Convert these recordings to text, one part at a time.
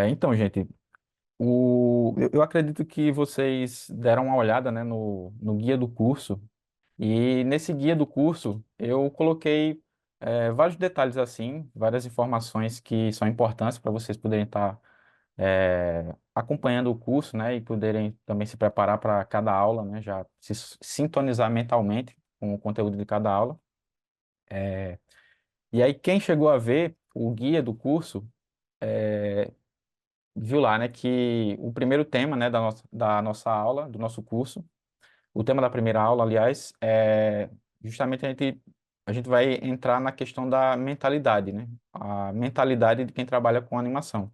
Então, gente, eu acredito que vocês deram uma olhada, né, no guia do curso, e nesse guia do curso eu coloquei vários detalhes assim, várias informações que são importantes para vocês poderem estar acompanhando o curso, né, e poderem também se preparar para cada aula, né, já se sintonizar mentalmente com o conteúdo de cada aula. E aí, quem chegou a ver o guia do curso, viu lá, né, que o primeiro tema, né, da nossa aula, do nosso curso, o tema da primeira aula, aliás, é justamente a gente vai entrar na questão da mentalidade, né, a mentalidade de quem trabalha com animação.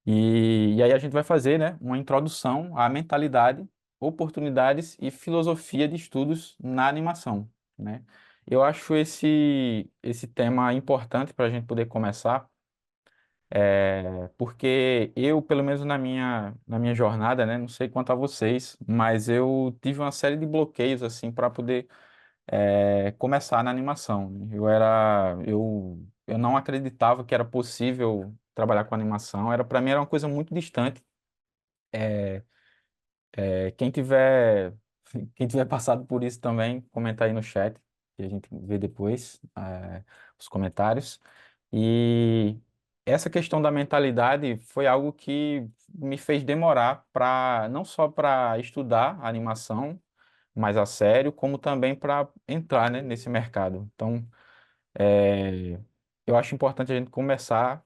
E aí a gente vai fazer, né, uma introdução à mentalidade, oportunidades e filosofia de estudos na animação, né. Eu acho esse tema importante para a gente poder começar, porque eu, pelo menos na minha jornada, né, não sei quanto a vocês, mas eu tive uma série de bloqueios assim para poder começar na animação, né? Eu não acreditava que era possível trabalhar com animação, para mim era uma coisa muito distante. Quem tiver quem tiver passado por isso também, comenta aí no chat, que a gente vê depois os comentários. E essa questão da mentalidade foi algo que me fez demorar para não só para estudar animação mais a sério, como também para entrar, né, nesse mercado. Então, eu acho importante a gente começar,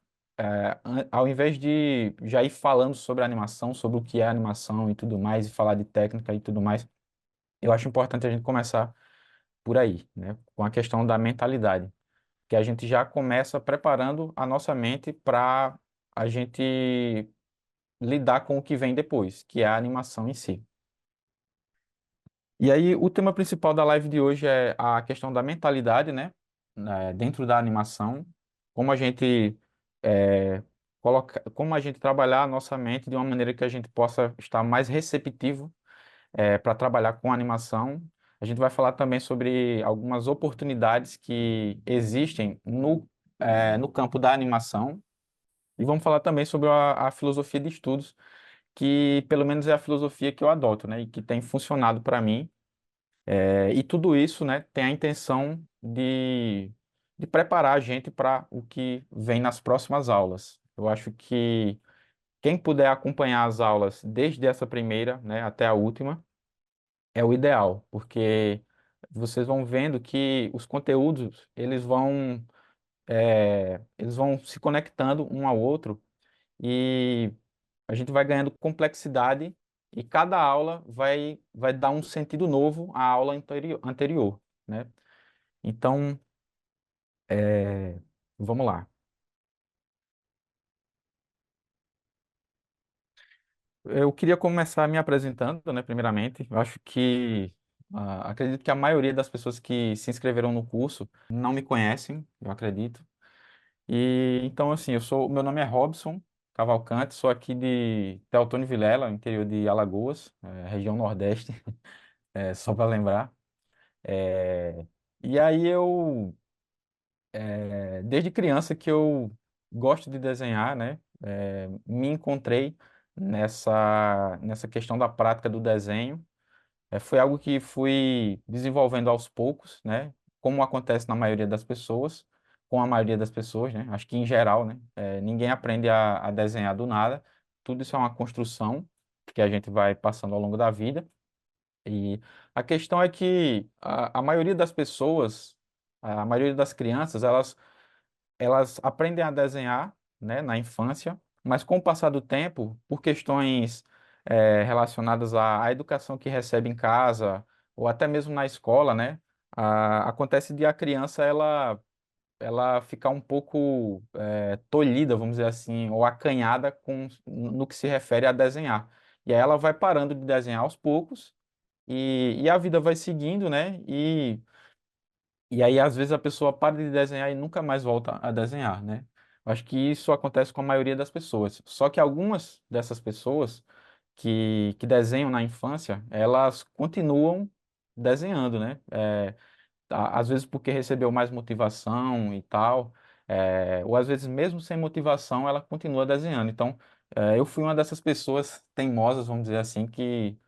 ao invés de já ir falando sobre animação, sobre o que é animação e tudo mais, e falar de técnica e tudo mais, eu acho importante a gente começar por aí, né, com a questão da mentalidade, que a gente já começa preparando a nossa mente para a gente lidar com o que vem depois, que é a animação em si. E aí, o tema principal da live de hoje é a questão da mentalidade, né, dentro da animação, como a gente como a gente trabalhar a nossa mente de uma maneira que a gente possa estar mais receptivo para trabalhar com animação. A gente vai falar também sobre algumas oportunidades que existem no campo da animação. E vamos falar também sobre a filosofia de estudos, que pelo menos é a filosofia que eu adoto, né? E que tem funcionado para mim. E tudo isso, né, tem a intenção de preparar a gente para o que vem nas próximas aulas. Eu acho que quem puder acompanhar as aulas desde essa primeira, né, até a última, é o ideal, porque vocês vão vendo que os conteúdos eles vão se conectando um ao outro e a gente vai ganhando complexidade e cada aula vai dar um sentido novo à aula anterior, né? Então, vamos lá. Eu queria começar me apresentando, né, primeiramente. Eu acho que acredito que a maioria das pessoas que se inscreveram no curso não me conhecem, eu acredito. E então, assim, meu nome é Robson Cavalcante, sou aqui de Teotônio Vilela, interior de Alagoas, região Nordeste, só para lembrar. É, e aí desde criança que eu gosto de desenhar, né? Me encontrei nessa questão da prática do desenho. Foi algo que fui desenvolvendo aos poucos, né? Como acontece na maioria das pessoas, com a maioria das pessoas, né? Acho que em geral, né? Ninguém aprende a desenhar do nada. Tudo isso é uma construção que a gente vai passando ao longo da vida. E a questão é que a maioria das pessoas, a maioria das crianças, elas aprendem a desenhar, né, na infância, mas com o passar do tempo, por questões relacionadas à educação que recebe em casa ou até mesmo na escola, né, acontece de a criança ela ficar um pouco tolhida, vamos dizer assim, ou acanhada no que se refere a desenhar. E aí ela vai parando de desenhar aos poucos e a vida vai seguindo, né? E aí, às vezes, a pessoa para de desenhar e nunca mais volta a desenhar, né? Eu acho que isso acontece com a maioria das pessoas. Só que algumas dessas pessoas que desenham na infância, elas continuam desenhando, né? Às vezes porque recebeu mais motivação e tal. ou às vezes mesmo sem motivação, ela continua desenhando. Então, eu fui uma dessas pessoas teimosas, vamos dizer assim, que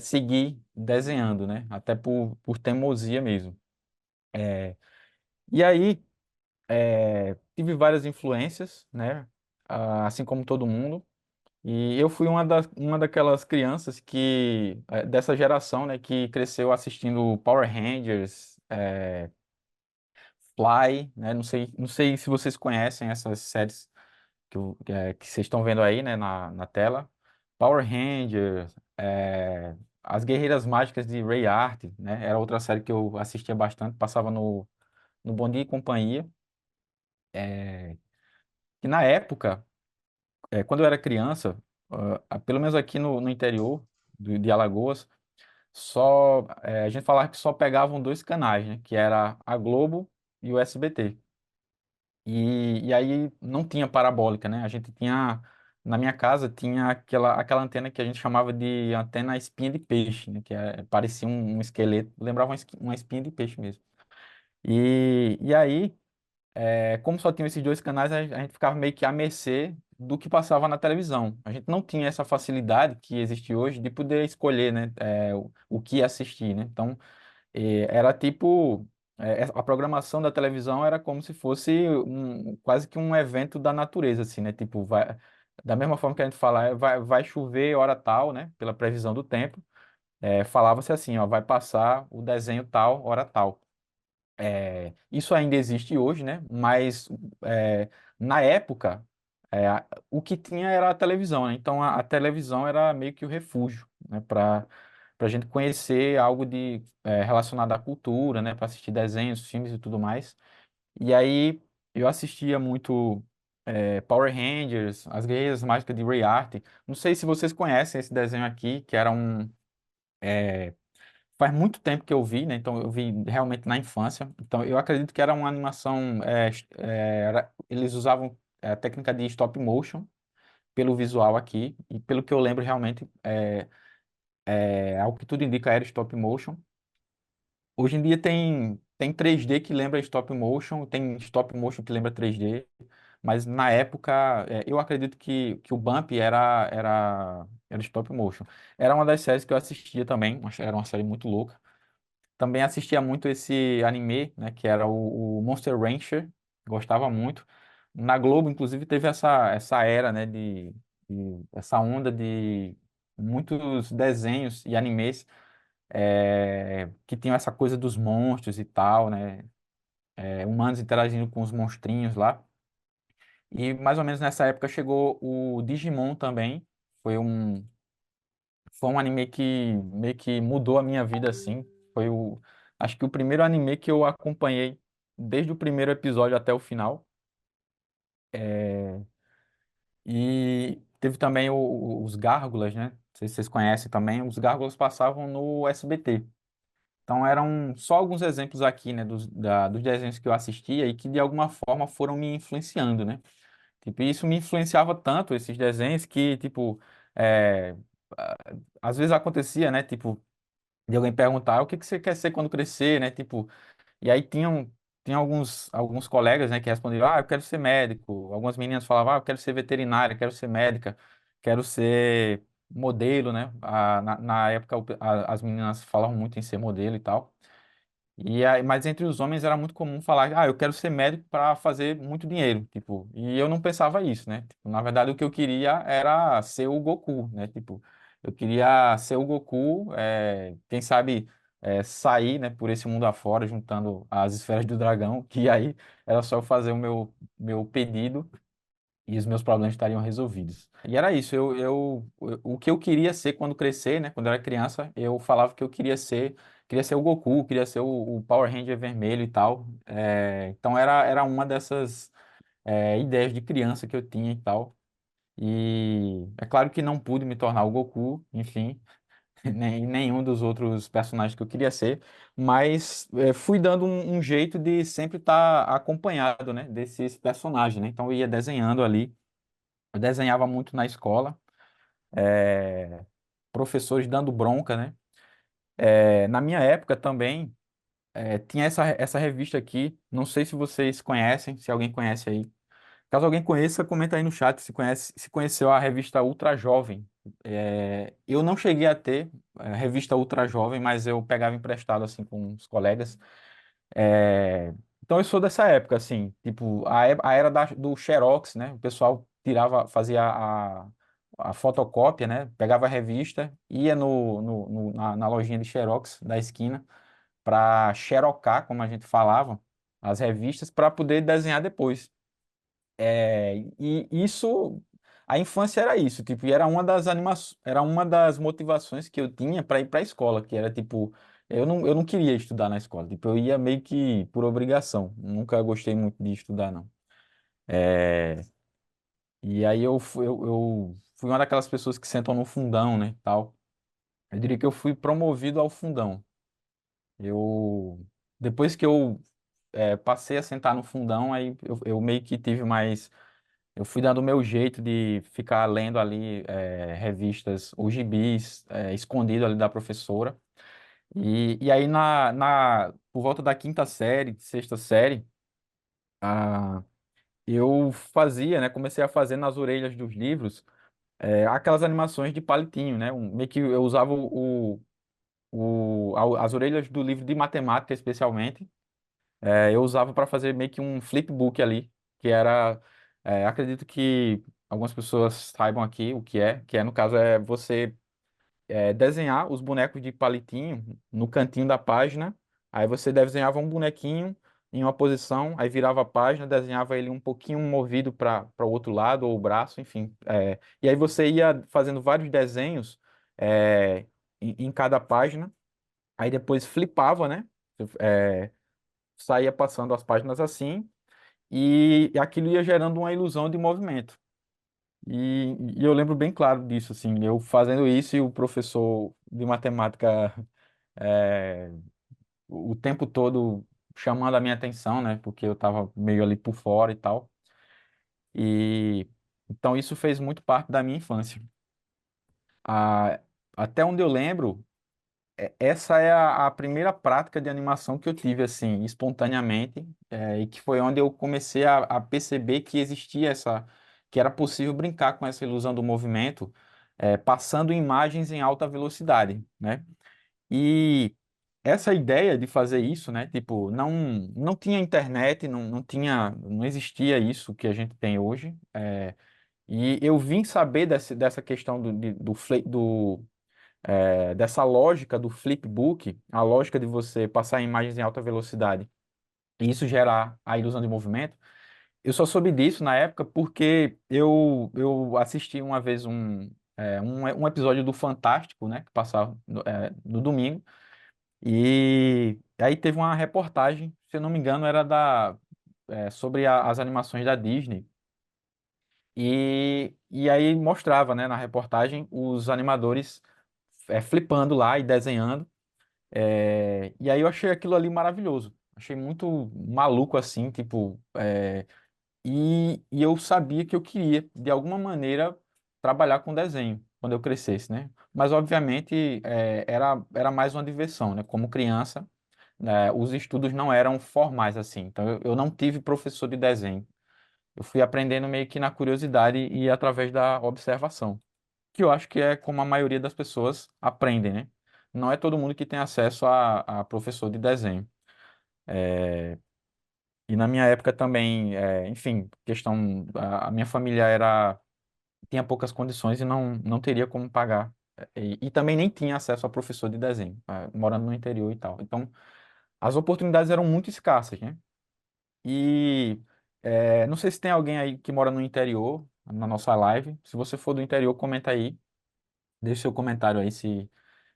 segui desenhando, né? Até por teimosia mesmo. E aí, tive várias influências, né? Assim como todo mundo. E eu fui uma daquelas crianças dessa geração, né, que cresceu assistindo Power Rangers, Fly, né? Não sei se vocês conhecem essas séries que vocês estão vendo aí, né, na tela. Power Rangers, As Guerreiras Mágicas de Ray Art, né? Era outra série que eu assistia bastante, passava no Bom Dia e Companhia. Que na época, quando eu era criança, pelo menos aqui no interior de Alagoas, a gente falava que só pegavam dois canais, né? Que era a Globo e o SBT. E aí não tinha parabólica, né? A gente tinha, na minha casa, tinha aquela antena que a gente chamava de antena espinha de peixe, né? Parecia um esqueleto, lembrava uma espinha de peixe mesmo. E aí, como só tinha esses dois canais, a gente ficava meio que à mercê do que passava na televisão. A gente não tinha essa facilidade que existe hoje de poder escolher, né? O que assistir, né? Então, era tipo, a programação da televisão era como se fosse quase que um evento da natureza, assim, né? Tipo, da mesma forma que a gente fala, vai chover hora tal, né? Pela previsão do tempo, falava-se assim, ó, vai passar o desenho tal, hora tal. Isso ainda existe hoje, né? Mas na época, o que tinha era a televisão, né? Então a televisão era meio que o refúgio, né? Para a gente conhecer algo relacionado à cultura, né? Para assistir desenhos, filmes e tudo mais. E aí eu assistia muito Power Rangers, As Guerreiras Mágicas de Ray Art. Não sei se vocês conhecem esse desenho aqui, que era faz muito tempo que eu vi, né? Então eu vi realmente na infância. Então eu acredito que era uma animação. Eles usavam a técnica de stop motion pelo visual aqui e pelo que eu lembro realmente ao que tudo indica era stop motion. Hoje em dia tem 3D que lembra stop motion, tem stop motion que lembra 3D, mas na época eu acredito que o Bump era stop motion. Era uma das séries que eu assistia também, era uma série muito louca. Também assistia muito esse anime, né, que era o Monster Rancher, gostava muito. Na Globo, inclusive, teve essa era, né, essa onda de muitos desenhos e animes que tinham essa coisa dos monstros e tal, né, humanos interagindo com os monstrinhos lá. E mais ou menos nessa época chegou o Digimon também. Foi um, foi um anime que meio que mudou a minha vida, assim. Acho que o primeiro anime que eu acompanhei desde o primeiro episódio até o final. E teve também os Gárgulas, né? Não sei se vocês conhecem também. Os Gárgulas passavam no SBT. Então eram só alguns exemplos aqui, né, dos desenhos que eu assistia e que de alguma forma foram me influenciando, né? Tipo, isso me influenciava tanto, esses desenhos, que, tipo, é, às vezes acontecia, né? Tipo, de alguém perguntar o que que você quer ser quando crescer, né? Tipo, e aí tinha alguns colegas, né, que respondiam, eu quero ser médico. Algumas meninas falavam, eu quero ser veterinária, quero ser médica, quero ser modelo, né? Na época as meninas falavam muito em ser modelo e tal. Mas entre os homens era muito comum falar, eu quero ser médico para fazer muito dinheiro, tipo, e eu não pensava isso, né? Tipo, na verdade, o que eu queria era ser o Goku, né? Tipo, eu queria ser o Goku, quem sabe sair, né, por esse mundo afora, juntando as esferas do dragão, que aí era só eu fazer o meu pedido e os meus problemas estariam resolvidos. E era isso, o que eu queria ser quando crescer, né, quando eu era criança, eu falava que eu queria ser o Goku, queria ser o Power Ranger vermelho e tal. Então era uma dessas ideias de criança que eu tinha e tal. E é claro que não pude me tornar o Goku, enfim, nem nenhum dos outros personagens que eu queria ser, mas fui dando um jeito de sempre estar acompanhado, né, desses personagens, né? Então eu ia desenhando ali. Eu desenhava muito na escola, professores dando bronca, né? Na minha época também, tinha essa revista aqui, não sei se vocês conhecem, se alguém conhece aí. Caso alguém conheça, comenta aí no chat se conhece, se conheceu a revista Ultra Jovem. Eu não cheguei a ter a revista Ultra Jovem, mas eu pegava emprestado assim com os colegas. É, então eu sou dessa época, assim, tipo, a era do Xerox, né? O pessoal fazia a fotocópia, né? Pegava a revista, ia na lojinha de Xerox da esquina para xerocar, como a gente falava, as revistas para poder desenhar depois. E isso, a infância era isso, tipo, e era uma das era uma das motivações que eu tinha para ir para a escola, que era tipo, eu não queria estudar na escola, tipo, eu ia meio que por obrigação, nunca gostei muito de estudar, não. É, e aí eu fui uma daquelas pessoas que sentam no fundão, né, tal. Eu diria que eu fui promovido ao fundão. Eu, depois que eu passei a sentar no fundão, aí eu meio que tive mais. Eu fui dando o meu jeito de ficar lendo ali revistas, os gibis, escondido ali da professora. E aí, por volta da quinta série, sexta série, ah, eu fazia, né? Comecei a fazer nas orelhas dos livros aquelas animações de palitinho, né? Meio que eu usava as orelhas do livro de matemática, especialmente. Eu usava para fazer meio que um flipbook ali, que era, acredito que algumas pessoas saibam aqui o que é, no caso, é você desenhar os bonecos de palitinho no cantinho da página, aí você desenhava um bonequinho em uma posição, aí virava a página, desenhava ele um pouquinho movido para o outro lado, ou o braço, enfim. E aí você ia fazendo vários desenhos em cada página, aí depois flipava, né? É, saía passando as páginas assim, e aquilo ia gerando uma ilusão de movimento. E eu lembro bem claro disso, assim, eu fazendo isso e o professor de matemática é, o tempo todo chamando a minha atenção, né, porque eu estava meio ali por fora e tal. E então isso fez muito parte da minha infância. Ah, até onde eu lembro, essa é a primeira prática de animação que eu tive, assim, espontaneamente, e que foi onde eu comecei a perceber que existia que era possível brincar com essa ilusão do movimento, passando imagens em alta velocidade, né? E essa ideia de fazer isso, né? Tipo, não tinha internet, não existia isso que a gente tem hoje, e eu vim saber dessa questão dessa lógica do flipbook, a lógica de você passar imagens em alta velocidade e isso gerar a ilusão de movimento. Eu só soube disso na época porque eu assisti uma vez um episódio do Fantástico, né, que passava no domingo, e aí teve uma reportagem, se eu não me engano, era sobre as animações da Disney. E aí mostrava, né, na reportagem os animadores flipando lá e desenhando. E aí eu achei aquilo ali maravilhoso. Achei muito maluco assim, tipo. E eu sabia que eu queria, de alguma maneira, trabalhar com desenho quando eu crescesse, né? Mas, obviamente, era mais uma diversão, né? Como criança, né, os estudos não eram formais assim. Então, eu não tive professor de desenho. Eu fui aprendendo meio que na curiosidade e através da observação, que eu acho que é como a maioria das pessoas aprendem, né? Não é todo mundo que tem acesso a professor de desenho. E na minha época também, enfim, a minha família tinha poucas condições e não teria como pagar. E também nem tinha acesso a professor de desenho, morando no interior e tal. Então, as oportunidades eram muito escassas, né? E não sei se tem alguém aí que mora no interior, na nossa live. Se você for do interior, comenta aí. Deixe seu comentário aí se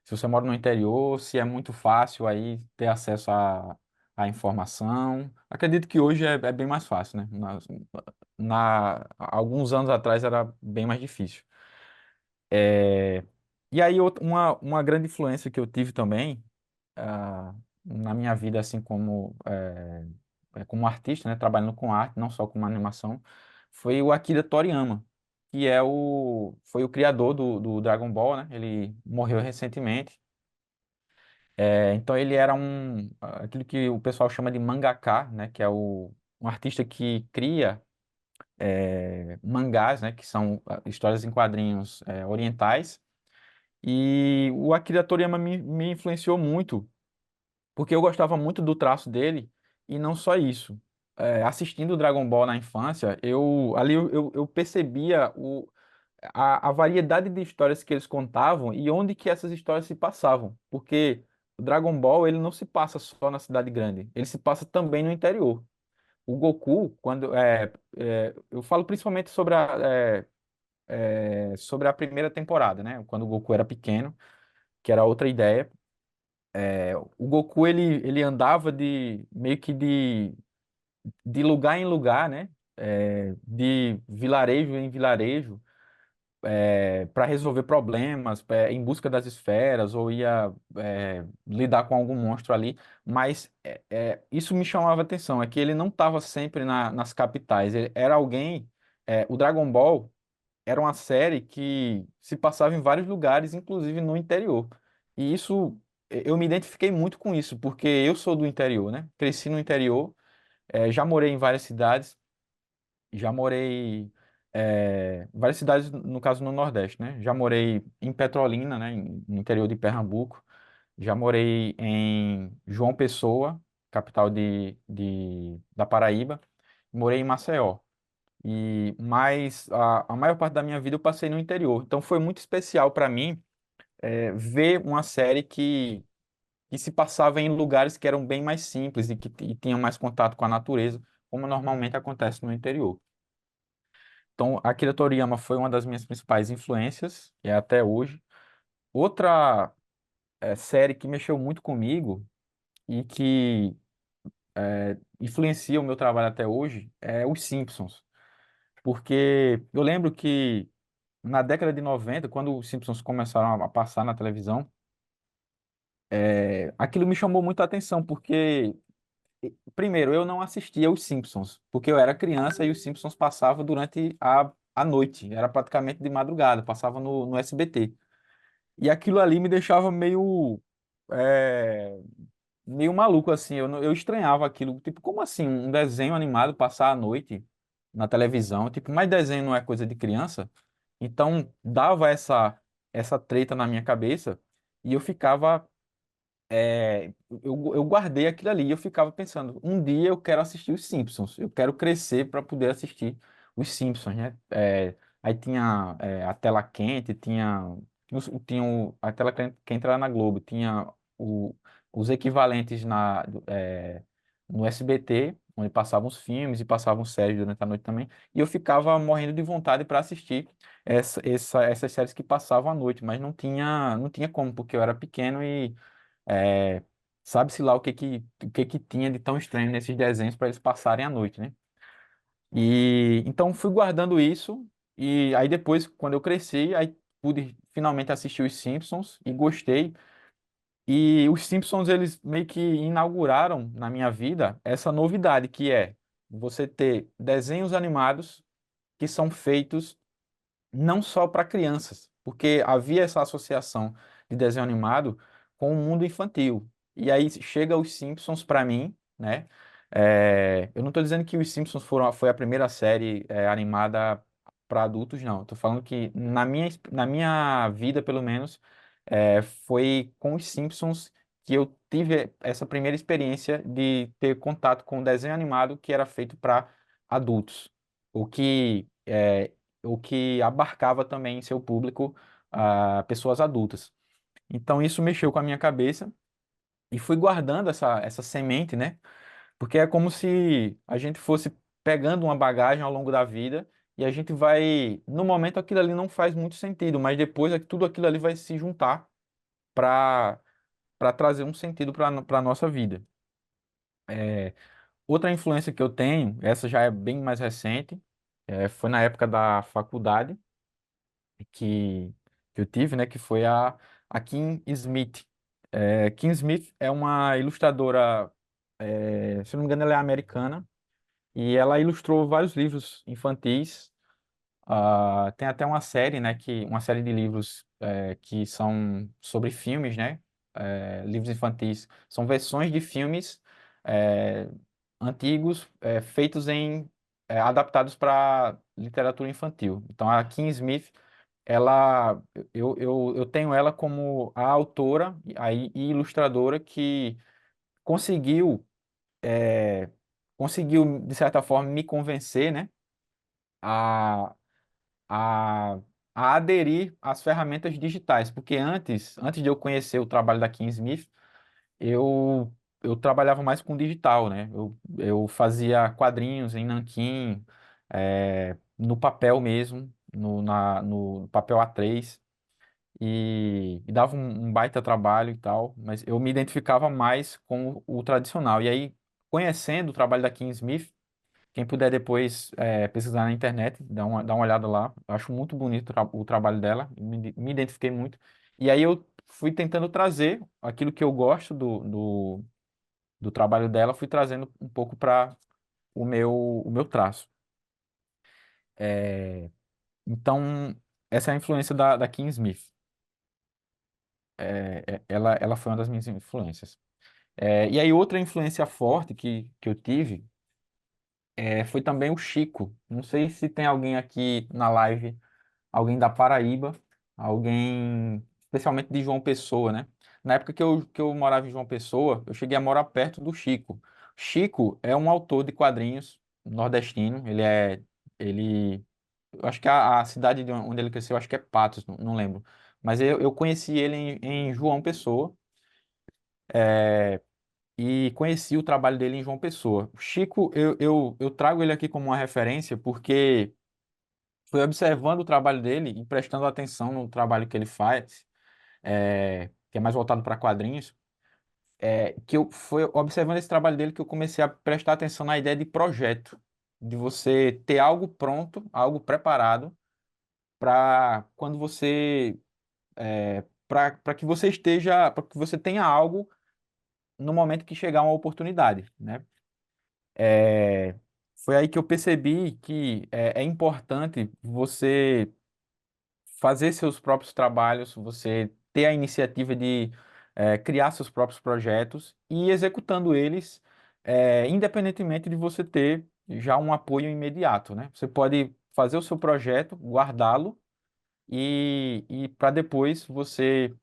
você mora no interior, se é muito fácil aí ter acesso à informação. Acredito que hoje é bem mais fácil, né? Há alguns anos atrás era bem mais difícil. E aí uma grande influência que eu tive também na minha vida, assim como artista, né? Trabalhando com arte, não só com animação, foi o Akira Toriyama, que foi o criador do Dragon Ball, né? Ele morreu recentemente. Então ele era aquilo que o pessoal chama de mangaka, né? Que é um artista que cria mangás, né? Que são histórias em quadrinhos orientais. E o Akira Toriyama me influenciou muito, porque eu gostava muito do traço dele, e não só isso. Assistindo Dragon Ball na infância, eu percebia a variedade de histórias que eles contavam e onde que essas histórias se passavam. Porque o Dragon Ball, ele não se passa só na cidade grande, ele se passa também no interior. O Goku, eu falo principalmente sobre a primeira temporada, né? Quando o Goku era pequeno, que era outra ideia. O Goku, ele andava meio que de lugar em lugar, né? De vilarejo em vilarejo, para resolver problemas, em busca das esferas, ou ia lidar com algum monstro ali. Mas isso me chamava atenção, é que ele não estava sempre nas capitais. Ele era alguém. O Dragon Ball era uma série que se passava em vários lugares, inclusive no interior. E isso, eu me identifiquei muito com isso, porque eu sou do interior, né? Cresci no interior, já morei em várias cidades, já morei várias cidades, no caso no Nordeste, né? Já morei em Petrolina, né? No interior de Pernambuco. Já morei em João Pessoa, capital da Paraíba. Morei em Maceió. Mas a maior parte da minha vida eu passei no interior. Então foi muito especial para mim ver uma série que se passava em lugares que eram bem mais simples e tinham mais contato com a natureza, como normalmente acontece no interior. Então, Akira Toriyama foi uma das minhas principais influências, e é até hoje. Outra série que mexeu muito comigo e que influencia o meu trabalho até hoje é Os Simpsons. Porque eu lembro que na década de 90, quando os Simpsons começaram a passar na televisão, aquilo me chamou muito a atenção, porque, primeiro, eu não assistia os Simpsons, porque eu era criança e os Simpsons passavam durante a noite, era praticamente de madrugada, passava no SBT. E aquilo ali me deixava é, meio maluco, assim, eu estranhava aquilo, tipo, como assim, um desenho animado passar a noite na televisão, tipo, mas desenho não é coisa de criança? Então, dava essa treta na minha cabeça e eu ficava, eu guardei aquilo ali e eu ficava pensando, um dia eu quero assistir os Simpsons, eu quero crescer para poder assistir os Simpsons, né? Aí tinha a tela quente, a tela quente era na Globo, tinha os equivalentes no SBT, onde passavam os filmes e passavam séries durante a noite também, e eu ficava morrendo de vontade para assistir essas séries que passavam à noite, mas não tinha como, porque eu era pequeno e é, sabe-se lá o que que tinha de tão estranho nesses desenhos para eles passarem à noite, né? E então fui guardando isso e aí depois, quando eu cresci, aí pude finalmente assistir os Simpsons e gostei. E os Simpsons, eles meio que inauguraram na minha vida essa novidade que é você ter desenhos animados que são feitos não só para crianças, porque havia essa associação de desenho animado com o mundo infantil. E aí chega os Simpsons para mim, né? Eu não estou dizendo que os Simpsons foi a primeira série animada para adultos, não. Estou falando que na minha vida, pelo menos, foi com os Simpsons que eu tive essa primeira experiência de ter contato com um desenho animado que era feito para adultos. O que abarcava também em seu público pessoas adultas. Então isso mexeu com a minha cabeça e fui guardando essa semente, né? Porque é como se a gente fosse pegando uma bagagem ao longo da vida e a gente vai, no momento aquilo ali não faz muito sentido, mas depois tudo aquilo ali vai se juntar para trazer um sentido para a nossa vida. Outra influência que eu tenho, essa já é bem mais recente, foi na época da faculdade que, que eu tive, né, que foi a Kim Smith. Kim Smith é uma ilustradora, se não me engano, ela é americana, e ela ilustrou vários livros infantis. Tem até uma série, né, uma série de livros que são sobre filmes, né? livros infantis. São versões de filmes é, antigos feitos adaptados para literatura infantil. Então, a Kim Smith, ela, eu tenho ela como a autora e ilustradora que conseguiu, conseguiu, de certa forma, me convencer, né, a, a, a aderir às ferramentas digitais, porque antes de eu conhecer o trabalho da Kim Smith, eu, eu trabalhava mais com digital, né? Eu fazia quadrinhos em nanquim, no papel mesmo, no papel A3, e dava um baita trabalho e tal, mas eu me identificava mais com o tradicional. E aí, conhecendo o trabalho da Kim Smith, quem puder depois pesquisar na internet, dar uma olhada lá. Eu acho muito bonito o trabalho dela, me identifiquei muito. E aí eu fui tentando trazer aquilo que eu gosto do trabalho dela, fui trazendo um pouco para o meu traço. É, então, essa é a influência da Kim Smith. Ela foi uma das minhas influências. E aí, outra influência forte que eu tive foi também o Chico. Não sei se tem alguém aqui na live, alguém da Paraíba, alguém, especialmente de João Pessoa, né? Na época que eu morava em João Pessoa, eu cheguei a morar perto do Chico. Chico é um autor de quadrinhos nordestino. Ele, eu acho que a cidade onde ele cresceu, acho que é Patos, não lembro. Mas eu conheci ele em João Pessoa e conheci o trabalho dele em João Pessoa. O Chico, eu trago ele aqui como uma referência porque fui observando o trabalho dele e prestando atenção no trabalho que ele faz, que é mais voltado para quadrinhos, que eu fui observando esse trabalho dele que eu comecei a prestar atenção na ideia de projeto, de você ter algo pronto, algo preparado para quando você, para que você esteja, para que você tenha algo no momento que chegar uma oportunidade, né? É, Foi aí que eu percebi que é importante você fazer seus próprios trabalhos, você ter a iniciativa de criar seus próprios projetos e ir executando eles, independentemente de você ter já um apoio imediato, né? Você pode fazer o seu projeto, guardá-lo e para depois você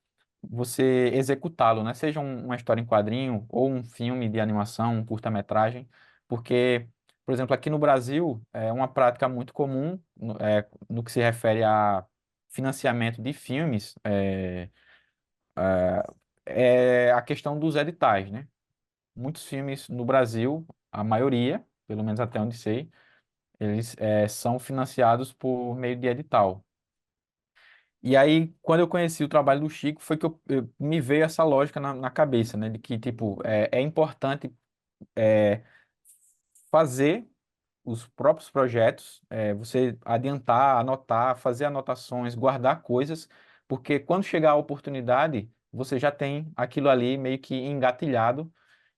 executá-lo, né? Seja uma história em quadrinho ou um filme de animação, um curta-metragem, porque, por exemplo, aqui no Brasil é uma prática muito comum no que se refere a financiamento de filmes, é a questão dos editais, né? Muitos filmes no Brasil, a maioria, pelo menos até onde sei, eles são financiados por meio de edital. E aí, quando eu conheci o trabalho do Chico, foi que me veio essa lógica na cabeça, né? De que, tipo, é importante é, fazer os próprios projetos, você adiantar, anotar, fazer anotações, guardar coisas, porque quando chegar a oportunidade, você já tem aquilo ali meio que engatilhado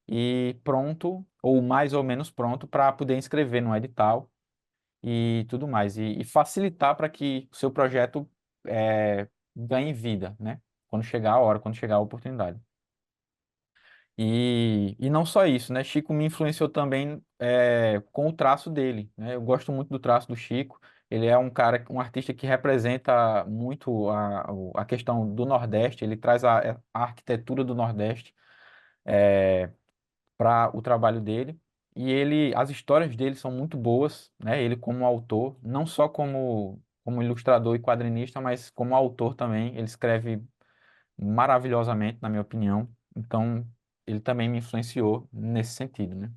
e pronto, ou mais ou menos pronto, para poder inscrever no edital e tudo mais, e facilitar para que o seu projeto ganhe vida, né? Quando chegar a hora, quando chegar a oportunidade. E não só isso, né? Chico me influenciou também com o traço dele, né? Eu gosto muito do traço do Chico. Ele é um cara, um artista que representa muito a questão do Nordeste. Ele traz a arquitetura do Nordeste para o trabalho dele. E as histórias dele são muito boas, né? Ele como autor, não só como ilustrador e quadrinista, mas como autor também. Ele escreve maravilhosamente, na minha opinião. Então, ele também me influenciou nesse sentido, né?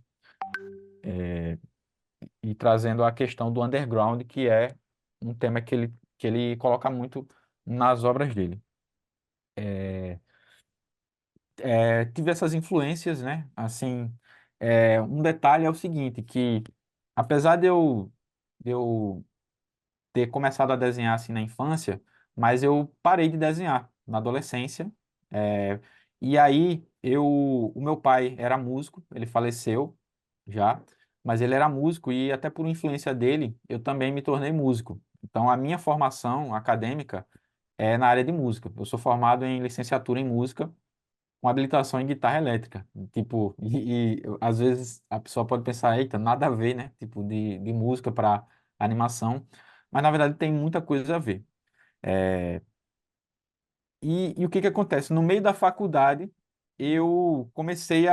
E trazendo a questão do underground, que é um tema que ele coloca muito nas obras dele. Tive essas influências, né? Assim, um detalhe é o seguinte, que apesar de eu ter começado a desenhar assim na infância, mas eu parei de desenhar na adolescência. é, e aí o meu pai era músico, ele faleceu já, mas ele era músico e até por influência dele eu também me tornei músico. Então a minha formação acadêmica é na área de música. Eu sou formado em licenciatura em música com habilitação em guitarra elétrica. Tipo, às vezes a pessoa pode pensar, eita, nada a ver, né? Tipo, de música para animação, mas na verdade tem muita coisa a ver. É, e o que que acontece? No meio da faculdade, eu comecei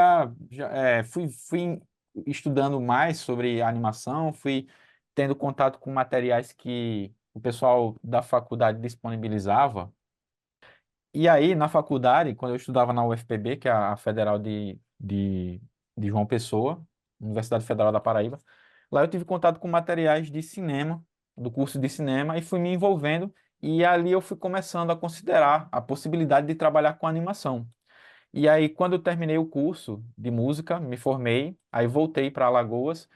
fui estudando mais sobre animação, fui tendo contato com materiais que o pessoal da faculdade disponibilizava. E aí, na faculdade, quando eu estudava na UFPB, que é a Federal de João Pessoa, Universidade Federal da Paraíba, lá eu tive contato com materiais de cinema, do curso de cinema, e fui me envolvendo, e ali eu fui começando a considerar a possibilidade de trabalhar com animação. E aí, quando eu terminei o curso de música, me formei, aí voltei para Alagoas,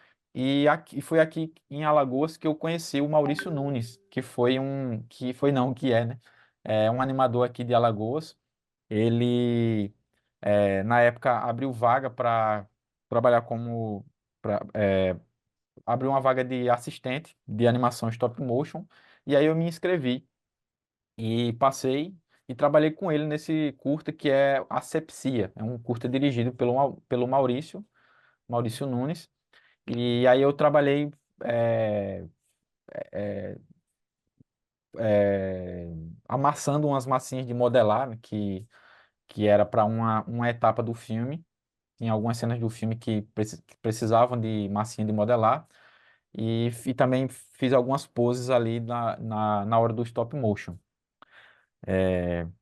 foi aqui em Alagoas que eu conheci o Maurício Nunes, que é, né? É um animador aqui de Alagoas. Ele, na época, abriu vaga para trabalhar pra, é, abriu uma vaga de assistente de animação stop motion, e aí eu me inscrevi e passei e trabalhei com ele nesse curta que é Asepsia. É um curta dirigido pelo Maurício Nunes. E aí eu trabalhei é, é, amassando umas massinhas de modelar, né, que era para uma etapa do filme. Tinha algumas cenas do filme que precisavam de massinha de modelar. E também fiz algumas poses ali na hora do stop motion.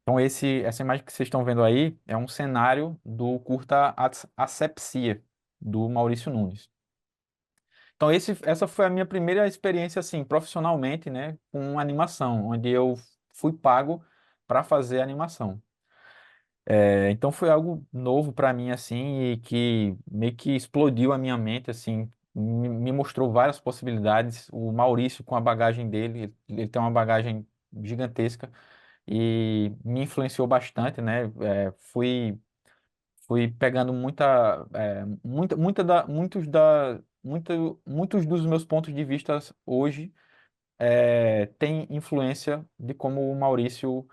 Então, essa imagem que vocês estão vendo aí é um cenário do curta Asepsia, do Maurício Nunes. Então, essa foi a minha primeira experiência, assim, profissionalmente, né, com animação, onde eu fui pago para fazer animação. Então, foi algo novo para mim, assim, e que meio que explodiu a minha mente, assim, me mostrou várias possibilidades. O Maurício, com a bagagem dele, ele tem uma bagagem gigantesca e me influenciou bastante, né? Fui pegando muitos dos meus pontos de vista hoje têm influência de como o Maurício,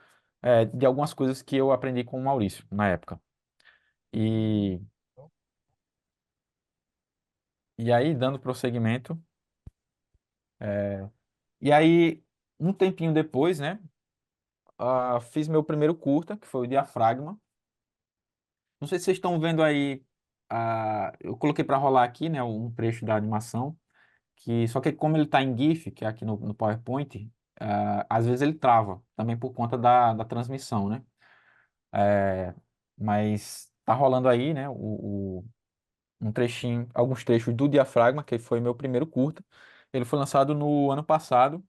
de algumas coisas que eu aprendi com o Maurício na época. E, e aí, dando prosseguimento, e aí, um tempinho depois, né, fiz meu primeiro curta, que foi o Diafragma. Não sei se vocês estão vendo aí, eu coloquei para rolar aqui, né, um trecho da animação, que só que como ele está em GIF, que é aqui no PowerPoint, às vezes ele trava, também por conta da transmissão, né? Mas tá rolando aí, né, um trechinho, alguns trechos do Diafragma, que foi meu primeiro curta. Ele foi lançado no ano passado,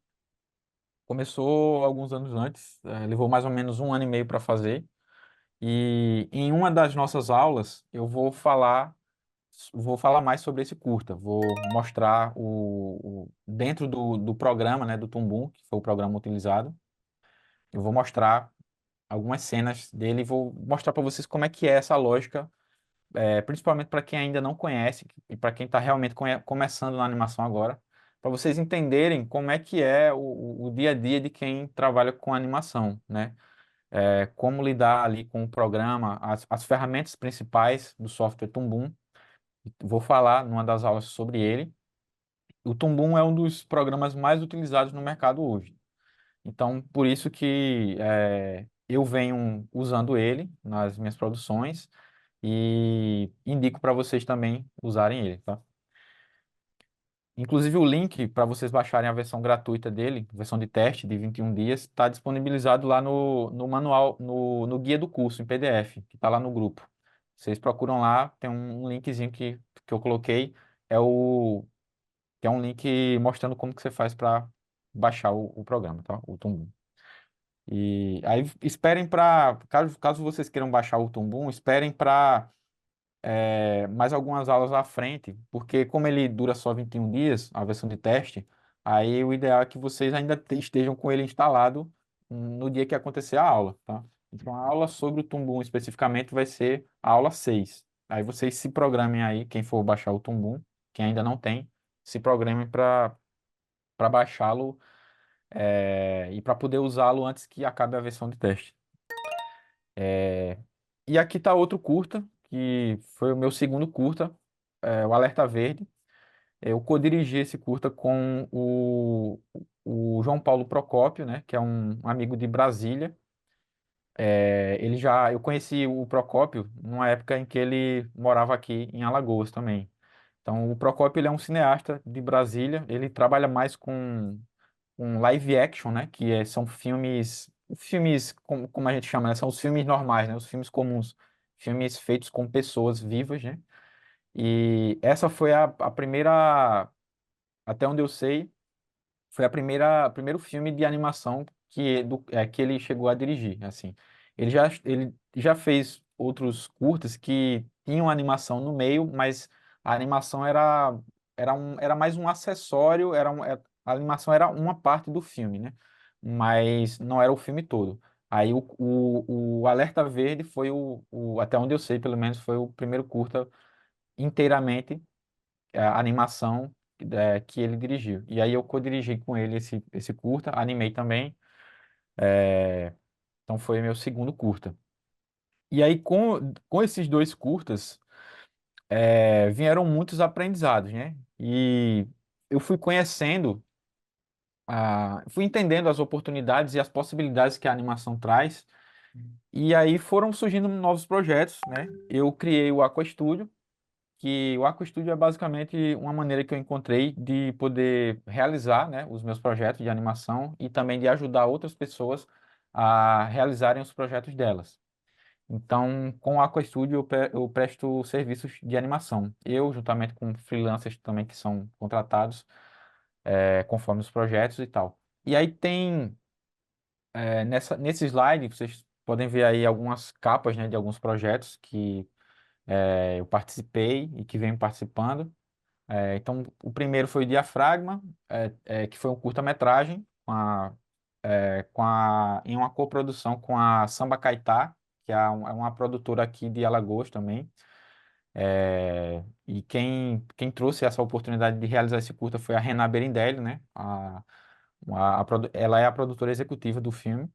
começou alguns anos antes, levou mais ou menos um ano e meio para fazer. E em uma das nossas aulas eu vou falar mais sobre esse curta. Vou mostrar dentro do programa, né, do Tumbum, que foi o programa utilizado. Eu vou mostrar algumas cenas dele e vou mostrar para vocês como é que é essa lógica, principalmente para quem ainda não conhece e para quem está realmente começando na animação agora, para vocês entenderem como é que é o dia a dia de quem trabalha com animação, né? Como lidar ali com o programa, as ferramentas principais do software Tumbum. Vou falar numa das aulas sobre ele. O Tumbum é um dos programas mais utilizados no mercado hoje. Então, por isso que eu venho usando ele nas minhas produções e indico para vocês também usarem ele, tá? Inclusive o link para vocês baixarem a versão gratuita dele, versão de teste de 21 dias, está disponibilizado lá no manual, no guia do curso em PDF, que está lá no grupo. Vocês procuram lá, tem um linkzinho que eu coloquei, é o que é um link mostrando como que você faz para baixar o programa, tá? O Tumbum. E aí esperem para, caso vocês queiram baixar o Tumbum, esperem para mais algumas aulas à frente, porque como ele dura só 21 dias, a versão de teste, aí o ideal é que vocês ainda estejam com ele instalado no dia que acontecer a aula, tá? Então a aula sobre o Tumbum especificamente vai ser a aula 6. Aí vocês se programem aí, quem for baixar o Tumbum, quem ainda não tem, se programem para baixá-lo e para poder usá-lo antes que acabe a versão de teste. E aqui tá outro curta, que foi o meu segundo curta, o Alerta Verde. Eu co-dirigi esse curta com o João Paulo Procópio, né, que é um amigo de Brasília. Eu conheci o Procópio numa época em que ele morava aqui em Alagoas também. Então, o Procópio, ele é um cineasta de Brasília. Ele trabalha mais com live action, né, são filmes como a gente chama, né, são os filmes normais, né, os filmes comuns, filmes feitos com pessoas vivas, né. E essa foi a primeira, até onde eu sei, foi primeiro filme de animação que ele chegou a dirigir, assim. Ele já fez outros curtas que tinham animação no meio, mas a animação era mais um acessório, a animação era uma parte do filme, né? Mas não era o filme todo. Aí o Alerta Verde foi até onde eu sei, pelo menos, foi o primeiro curta inteiramente a animação que ele dirigiu. E aí eu co-dirigi com ele esse curta, animei também, então foi meu segundo curta. E aí com esses dois curtas vieram muitos aprendizados, né? E eu fui conhecendo, fui entendendo as oportunidades e as possibilidades que a animação traz. E aí foram surgindo novos projetos, né? Eu criei o Aqua Studio, que o Aqua Studio é basicamente uma maneira que eu encontrei de poder realizar, né, os meus projetos de animação e também de ajudar outras pessoas a realizarem os projetos delas. Então, com o Aqua Studio eu presto serviços de animação. Eu, juntamente com freelancers também que são contratados, conforme os projetos e tal. E aí tem, nesse slide, vocês podem ver aí algumas capas, né, de alguns projetos que eu participei e que venho participando. Então, o primeiro foi o Diafragma, que foi um curta-metragem em uma coprodução com a Samba Caetá, que é uma produtora aqui de Alagoas também. E quem trouxe essa oportunidade de realizar esse curta foi a Rená Berendelli, né? Ela é a produtora executiva do filme.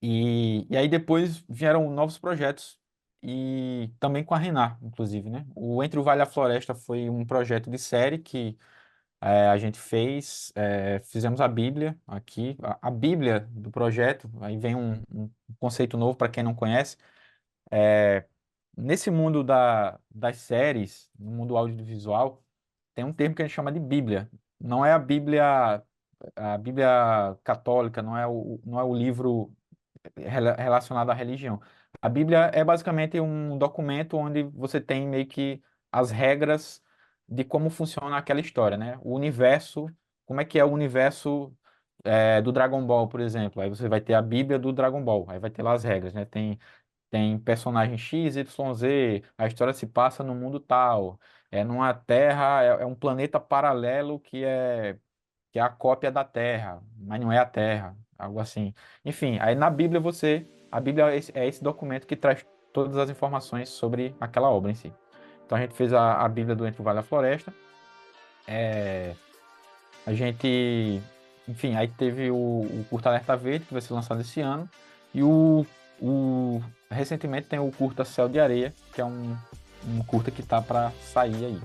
E aí depois vieram novos projetos, e também com a Rená, inclusive, né? O Entre o Vale e a Floresta foi um projeto de série que a gente fizemos a Bíblia aqui, a Bíblia do projeto, aí vem um conceito novo para quem não conhece. Nesse mundo das séries, no mundo audiovisual, tem um termo que a gente chama de Bíblia. Não é a Bíblia católica, não é o livro relacionado à religião. A Bíblia é basicamente um documento onde você tem meio que as regras de como funciona aquela história, né? O universo, como é que é o universo do Dragon Ball, por exemplo. Aí você vai ter a Bíblia do Dragon Ball, aí vai ter lá as regras, né? Tem personagem X, Y, Z, a história se passa no mundo tal, numa Terra, é um planeta paralelo que é a cópia da Terra, mas não é a Terra, algo assim. Enfim, aí na Bíblia a Bíblia é esse documento que traz todas as informações sobre aquela obra em si. Então a gente fez a Bíblia do Entre o Vale e a Floresta. A gente, enfim, aí teve o Curta Alerta Verde, que vai ser lançado esse ano, e recentemente tem o Curta Céu de Areia, que é um curta que tá para sair aí.